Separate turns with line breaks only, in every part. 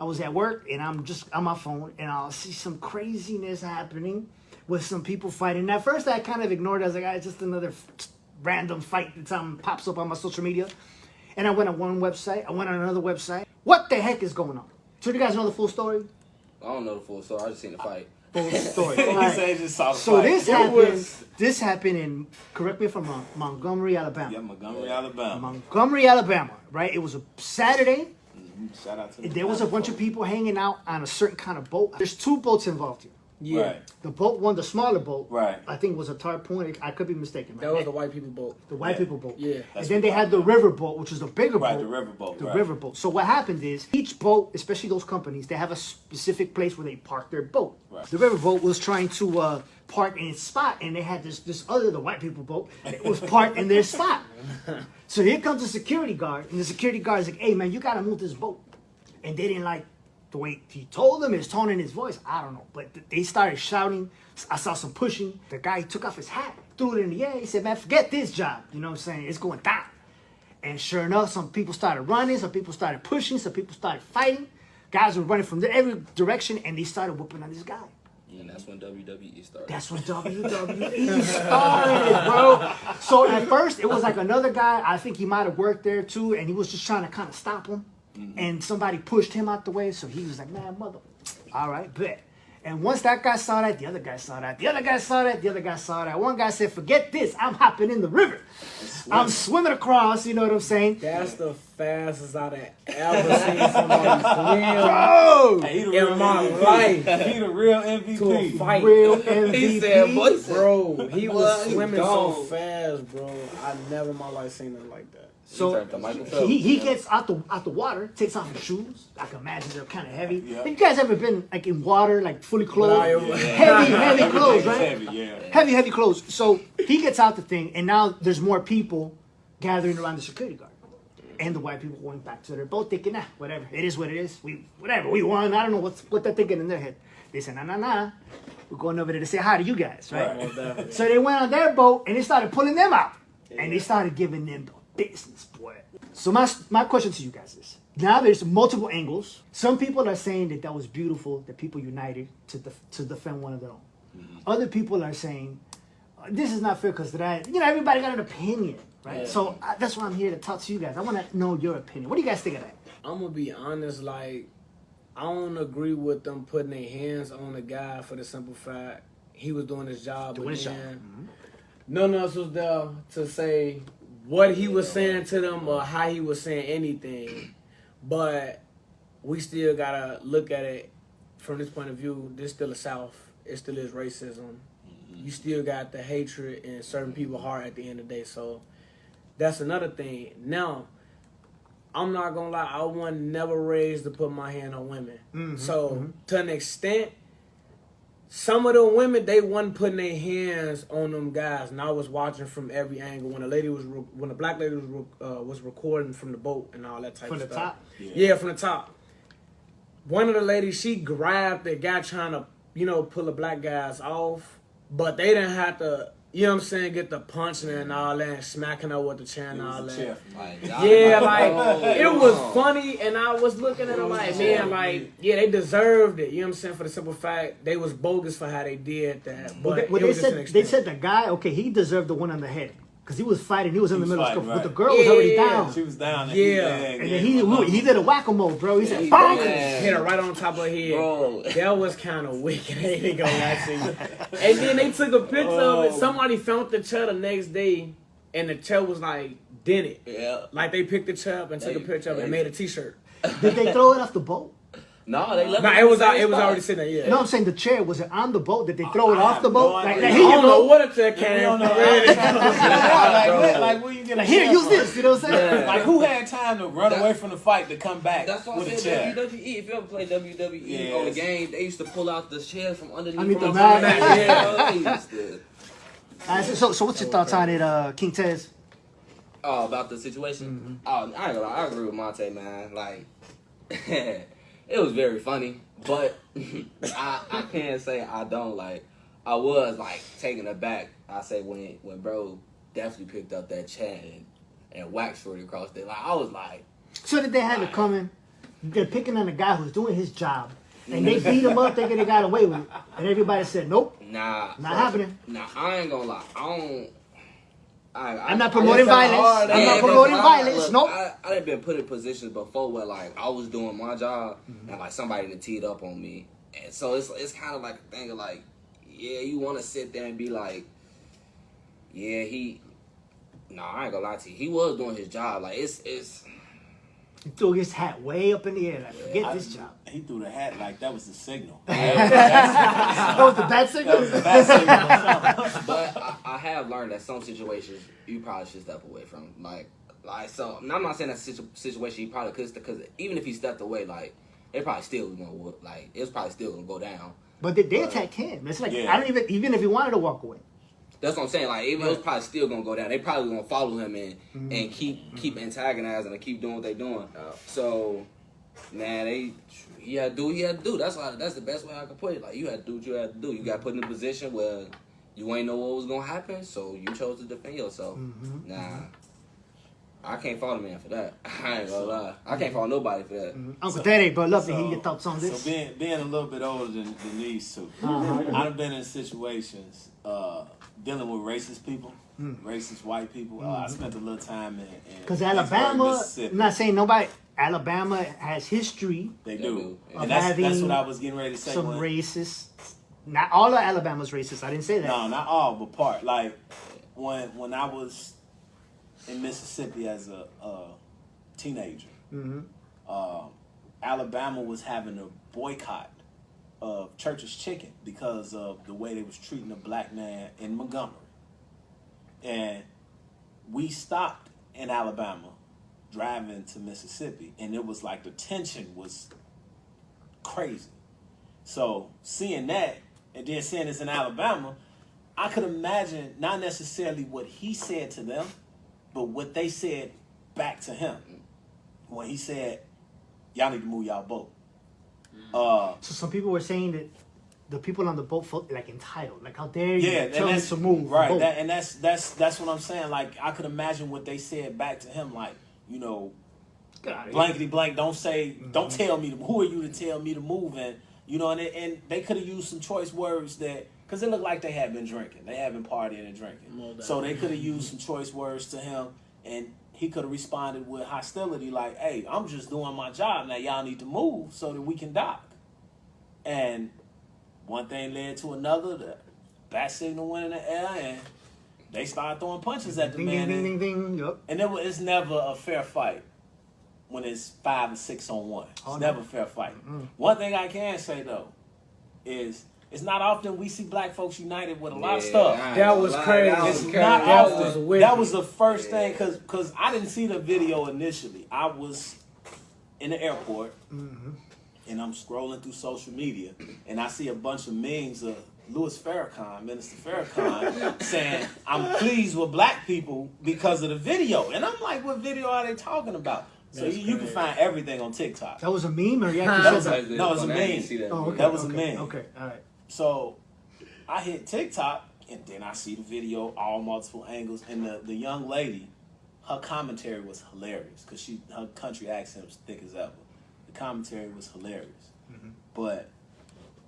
I was at work and I'm just on my phone and I'll see some craziness happening with some people fighting. At first, I kind of ignored it. I was like, it's just another random fight that pops up on my social media. And I went on one website. I went on another website. What the heck is going on? So you guys know the full story?
I don't know the full story. I just seen the fight.
Full story.
So
this happened in, correct me if I'm wrong, Montgomery, Alabama.
Yeah, Montgomery, Alabama.
Montgomery, Alabama, right? It was a Saturday.
Shout out to
There was a bunch of people hanging out on a certain kind of boat. There's two boats involved here.
Yeah.
Right.
The boat one, the smaller boat,
Right.
I think was a tarpon. I could be mistaken. Right?
That was the white people boat.
The white people boat.
Yeah.
And then they had the riverboat, which was the bigger boat.
Right, the riverboat.
The riverboat. So what happened is each boat, especially those companies, they have a specific place where they park their boat.
Right.
The riverboat was trying to park in its spot, and they had the white people boat, it was parked in their spot. So here comes the security guard, and the security guard is like, "Hey man, you gotta move this boat." And they didn't like the way he told them, his tone and his voice, I don't know. But they started shouting. I saw some pushing. The guy took off his hat, threw it in the air. He said, "Man, forget this job." You know what I'm saying? It's going down. And sure enough, some people started running. Some people started pushing. Some people started fighting. Guys were running from every direction, and they started whooping on this guy.
And that's when WWE started.
That's when WWE started, bro. So at first, it was like another guy. I think he might have worked there too, and he was just trying to kind of stop him. And somebody pushed him out the way, so he was like, "Man, mother, all right, bet." And once that guy saw that, the other guy saw that, the other guy saw that, the other guy saw that. One guy said, "Forget this, I'm hopping in the river. I'm swimming across," you know what I'm saying?
That's the fastest I've ever seen somebody swim
Bro!
in my life.
He the real MVP.
To a fight.
Real MVP.
He said, "Boy,
Bro, he was
He
swimming so
gone.
fast, bro. I never in my life seen nothing like that.
So he gets out the water, takes off his shoes. I can imagine they're kind of heavy.
Yeah.
Have you guys ever been like in water, like fully clothed?
Yeah.
Heavy clothes, right?
Heavy, yeah.
Heavy clothes. So he gets out the thing, and now there's more people gathering around the security guard. And the white people going back to their boat thinking, whatever. It is what it is. We won. I don't know what they're thinking in their head. They said, nah. We're going over there to say hi to you guys, right? So they went on their boat, and they started pulling them out. And they started giving them the business, boy. So my question to you guys is, now there's multiple angles. Some people are saying that was beautiful, that people united to defend one of their own. Other people are saying, this is not fair because everybody got an opinion, right?
Yeah.
So that's why I'm here to talk to you guys. I want to know your opinion. What do you guys think of that?
I'm gonna be honest, like, I don't agree with them putting their hands on the guy for the simple fact he was doing his job.
Doing his job.
None of us was there to say what he was saying to them or how he was saying anything. But we still gotta look at it from this point of view. This still the South. It still is racism. You still got the hatred in certain people's heart at the end of the day. So that's another thing. Now, I'm not gonna lie, I wasn't never raised to put my hand on women. To an extent, some of the women, they wasn't putting their hands on them guys, and I was watching from every angle. When the black lady was recording from the boat and all that type of stuff.
From the top?
Yeah, from the top. One of the ladies, she grabbed the guy trying to, pull the black guys off, but they didn't have to, get the punching and all that, and smacking her with the chair and all that. It was funny, and I was looking at her like, man, they deserved it. You know what I'm saying? For the simple fact, they was bogus for how they did that. But
they said the guy, he deserved the one on the head. Because he was fighting, he was in the middle of stuff,
right.
but the girl was already down.
She was down.
And then he did a whack-a-mole, bro. He said,
hit her right on top of her head.
Bro.
That was kind of wicked. They ain't gonna lie to you. And then they took a picture of it. Somebody found the chair the next day, and the chair was like dented.
Yeah.
Like they picked the chair up and took a picture of it and made a T-shirt.
Did they throw it off the boat?
No, they left.
No, it was already sitting there. Yeah.
No, I'm saying the chair, was it on the boat? Did they throw it off the boat?
I
Here you
don't know
go.
what a chair came.
Like where you get a
Here,
chair
use
from?
this. You know what I'm saying?
Like who had time to run away from the fight to come back
That's what
with
I
a
said.
chair?
WWE. If you ever play WWE on the game, they used to pull out the chairs from underneath.
Underneath
from
the
on
mat.
Yeah, they used to.
So what's your thoughts on it, King Tez?
Oh, about the situation? Oh, I ain't gonna lie. I agree with Monte, man. Like, it was very funny, but I can't say I don't. Like, I was, like, taken aback. I say when bro definitely picked up that chair and waxed for it across there. Like, I was like...
So did they have it coming? they're picking on a guy who's doing his job, and they beat him up thinking they got away with it, and everybody said, nope,
Nah,
not happening.
Nah, I ain't gonna lie.
I'm not promoting violence. I'm not promoting violence. Nope.
I done been put in positions before where like I was doing my job and like somebody done teed up on me, and so it's kind of like a thing of like, yeah, you want to sit there and be like, yeah, I ain't gonna lie to you, he was doing his job. Like it's.
He threw his hat way up in the air. Like, forget this job.
He threw the hat like that was the signal.
That was the bad signal?
That was the bad signal.
But I have learned that some situations you probably should step away from. Like so. I'm not saying that situation you probably could, because even if he stepped away, like it probably still it's probably still gonna go down.
But they attacked him. It's like I don't even if he wanted to walk away.
That's what I'm saying. Like it was probably still gonna go down. They probably gonna follow him and keep antagonizing and keep doing what they doing. So, man, he had to do what he had to do. That's the best way I could put it. Like you had to do what you had to do. You got put in a position where you ain't know what was gonna happen, so you chose to defend yourself. Nah, I can't fault a man for that. I ain't gonna lie. I can't fault nobody for that.
Uncle Teddy, bro, love to hear your thoughts on this.
So being a little bit older than these two, I've been in situations dealing with racist people, racist white people. I spent a little time in
because Alabama, I'm not saying nobody. Alabama has history.
They do,
of
and that's
having
what I was getting ready to say.
Some racists. Not all of Alabama's racist. I didn't say that.
No, not all, but part. Like when I was in Mississippi as a teenager, Alabama was having a boycott of Church's Chicken because of the way they was treating a black man in Montgomery. And we stopped in Alabama driving to Mississippi, and it was like the tension was crazy. So seeing that, and then seeing this in Alabama, I could imagine not necessarily what he said to them, but what they said back to him when he said, y'all need to move y'all boat.
So some people were saying that the people on the boat felt like entitled. Like, how dare you tell us to move?
Right, and that's what I'm saying. Like, I could imagine what they said back to him, like, you know, blankety blank, don't tell me, who are you to tell me to move? And, you know, and they could have used some choice words that, because it looked like they had been drinking. They had been partying and drinking. So they could have used some choice words to him, and he could have responded with hostility, like, hey, I'm just doing my job. Now y'all need to move so that we can dock. And one thing led to another. The bat signal went in the air, and they started throwing punches at the man.
Ding, ding, ding, ding. Yep.
And it's never a fair fight when it's 5 or 6 on 1. It's never a fair fight. One thing I can say, though, is it's not often we see black folks united with a lot of stuff.
That was crazy.
It's not often. That was the first thing, because I didn't see the video initially. I was in the airport, and I'm scrolling through social media, and I see a bunch of memes of Louis Farrakhan, Minister Farrakhan, saying, I'm pleased with black people because of the video. And I'm like, what video are they talking about? So you can find everything on TikTok.
That was a meme, or you actually said that?
No, it was a meme.
Oh, okay,
that was a
okay,
meme.
Okay, all right.
So I hit TikTok, and then I see the video, all multiple angles, and the young lady, her commentary was hilarious because her country accent was thick as ever. The commentary was hilarious. But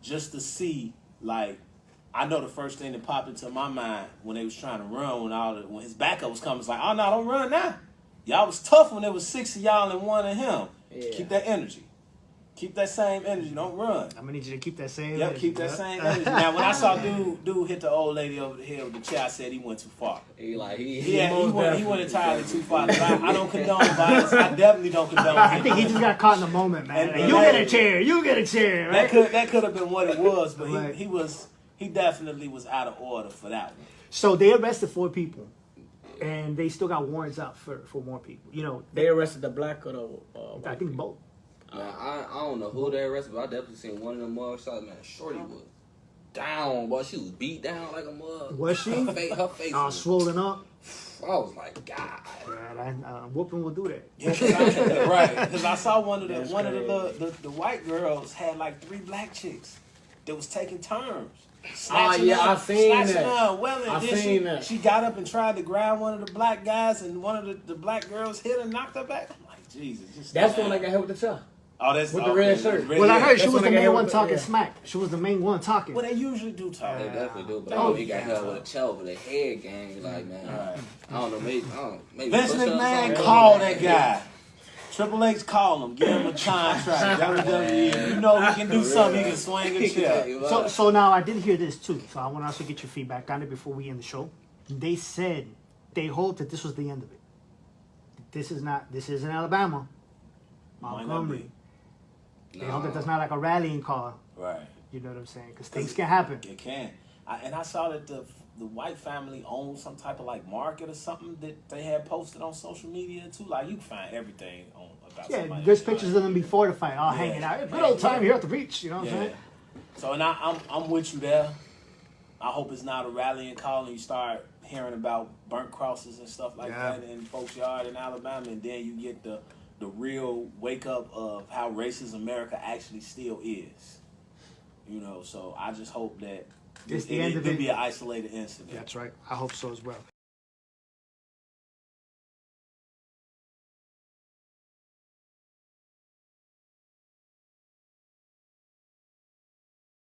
just to see, like, I know the first thing that popped into my mind when they was trying to run, when his backup was coming, was like, oh no, don't run now. Y'all was tough when there was 6 of y'all and 1 of him. Yeah. Keep that energy. Keep that same energy. Don't run.
I'm gonna need you to keep that same.
Yep, keep that same energy. Now, when I saw dude hit the old lady over the head with the chair, I said he went too far.
He
went entirely too far. I don't condone violence. I definitely don't condone.
I think he just got caught in the moment, man. Like, you get a chair. You get a chair. Right?
That could have been what it was, but right. he definitely was out of order for that one.
So they arrested 4 people, and they still got warrants out for more people. You know,
they arrested the black or the
I think both.
I don't know who they arrested, but I definitely seen one of them mugshots. Man, Shorty was down, boy. She was beat down like a mug.
Was she?
Her face
was swollen up.
I was like, God.
Right, whooping will do that.
Yeah, right, because I saw one of the white girls had like 3 black chicks that was taking turns.
I seen that.
Well,
I seen that.
She got up and tried to grab one of the black guys, and one of the black girls hit her and knocked her back. I'm like, Jesus.
That's when I got hit with the child.
Oh, that's
With the red shirt.
Well, I heard she
That's
was
when
the
I got
main one
with-
talking
yeah.
smack. She was the main one talking.
Well, they usually do talk.
They definitely do, but
Oh,
he got held with a chair over the head gang. Like, man,
Right.
I don't know, maybe
Vince
push-ups,
McMahon
something.
call that guy. Triple H call him, give him a contract. WWE, you know he can do something. He can swing a chair.
So now I did hear this too. So I want to also get your feedback on it before we end the show. They said they hope that this was the end of it. This isn't Alabama. Montgomery. They hope that that's not like a rallying call.
Right.
You know what I'm saying? Because things can happen.
It can. And I saw that the white family owned some type of like market or something that they had posted on social media too. Like you can find everything on about
Yeah,
somebody.
there's pictures of them before the fight, all
Yeah.
hanging out. Good old time here at the beach. You know what I'm
Yeah.
saying?
So and I'm with you there. I hope it's not a rallying call and you start hearing about burnt crosses and stuff like that in folks' yard in Alabama, and then you get the real wake up of how racist America actually still is. You know, so I just hope that
It's the end of it.
be an isolated incident.
That's right. I hope so as well.